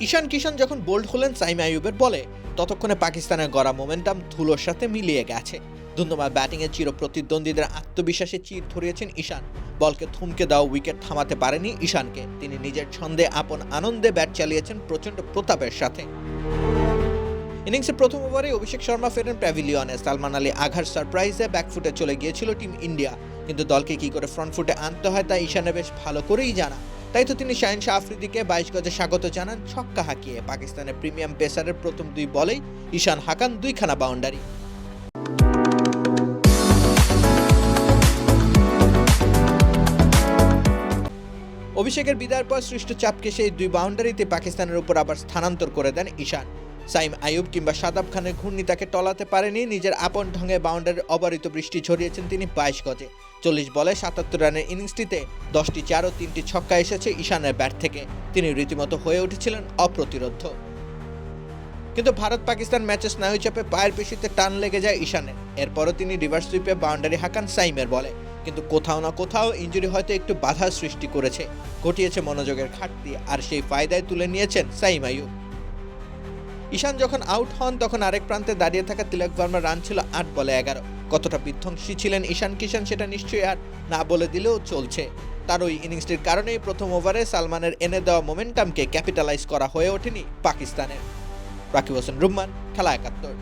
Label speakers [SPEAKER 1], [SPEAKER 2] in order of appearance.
[SPEAKER 1] ঈশান কিষান যখন বোল্ড হলেন সাইম আইয়ুবের বলে, ততক্ষণে পাকিস্তানের গড়া মোমেন্টাম ধুলোর সাথে মিলিয়ে গেছে। ধুন্দুমার ব্যাটিংয়ে চিরপ্রতিদ্বন্দ্বীদের আত্মবিশ্বাসে চির ধরিয়েছেন ঈশান। বলকে থমকে দেওয়া উইকেট থামাতে পারেনি ঈশানকে। তিনি নিজের ছন্দে আপন আনন্দে ব্যাট চালিয়েছেন প্রচণ্ড প্রতাপের সাথে। ইনিংসের প্রথম ওভারে অভিষেক শর্মা ফেরেন প্যাভিলিয়নে। সালমান আলী আঘার সারপ্রাইজে ব্যাকফুটে চলে গিয়েছিল টিম ইন্ডিয়া, কিন্তু দলকে কি করে ফ্রন্ট ফুটে আনতে হয় তা ঈশানের বেশ ভালো করেই জানা। তাই তো তিনি শাহিন আফ্রিদিকে 22 গজে স্বাগত জানান ছক্কা হাঁকিয়ে। পাকিস্তানের প্রিমিয়াম পেসারের প্রথম 2 বলেই ঈশান হাঁকান 2খানা বাউন্ডারি। অভিষেকের বিদায়ের পর সৃষ্ট চাপকে সেই 2 বাউন্ডারিতে পাকিস্তানের উপর আবার স্থানান্তর করে দেন ঈশান। সাইম আইয়ুব কিংবা শাদাব খানের ঘূর্ণি তাকে টলাতে পারেনি। নিজের আপন ঢঙে বাউন্ডারির অবারিত বৃষ্টি ঝরিয়েছেন তিনি 22 গজে। 40 বলে 77 রানের ইনিংসটিতে 10টি 4 ও 3টি ছক্কা এসেছে ঈশানের ব্যাট থেকে। তিনি রীতিমতো হয়ে উঠেছিলেন অপ্রতিরোধ্য। কিন্তু ভারত পাকিস্তান ম্যাচে স্নায়ু চাপে পায়ের পেশিতে টান লেগে যায় ঈশানের। এরপরও তিনি রিভার্স সুইপে বাউন্ডারি হাঁকান সাইমের বলে, কিন্তু কোথাও না কোথাও ইনজুরি হয়তো একটু বাধার সৃষ্টি করেছে, ঘটিয়েছে মনোযোগের ঘাটতি, আর সেই ফায়দায় তুলে নিয়েছেন সাইম আইয়ুব। ঈশান যখন আউট হন তখন আরেক প্রান্তে দাঁড়িয়ে থাকা তিলক ভার্মার রান ছিল 8 বলে 11। কতটা বিধ্বংসী ছিলেন ঈশান কিষান সেটা নিশ্চয়ই আর না বলে দিলেও চলছে। তার ওই ইনিংসটির কারণেই প্রথম ওভারে সালমানের এনে দেওয়া মোমেন্টামকে ক্যাপিটালাইজ করা হয়ে ওঠেনি পাকিস্তানের। রাকিব হোসেন রুম্মান, খেলা 71।